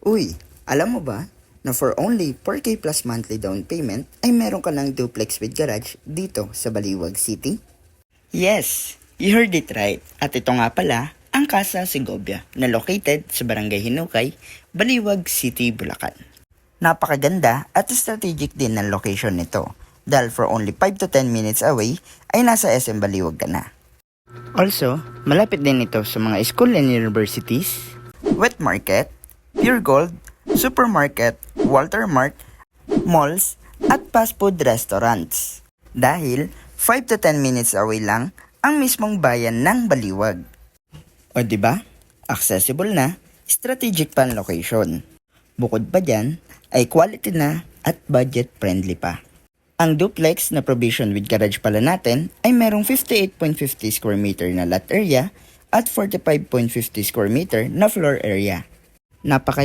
Uy, alam mo ba na for only 4K plus monthly down payment ay meron ka ng duplex with garage dito sa Baliwag City? Yes, you heard it right. At ito nga pala ang Casa Segovia na located sa Barangay Hinukay, Baliwag City, Bulacan. Napakaganda at strategic din ng location nito dahil for only 5 to 10 minutes away ay nasa SM Baliwag ka na. Also, malapit din ito sa mga school and universities, wet market, Pure Gold, supermarket, Walter Mart, malls, at fast food restaurants. Dahil 5 to 10 minutes away lang ang mismong bayan ng Baliwag. O diba? Accessible na, strategic pa ang location. Bukod pa dyan, ay quality na at budget friendly pa. Ang duplex na provision with garage pala natin ay merong 58.50 square meter na lot area at 45.50 square meter na floor area. Napaka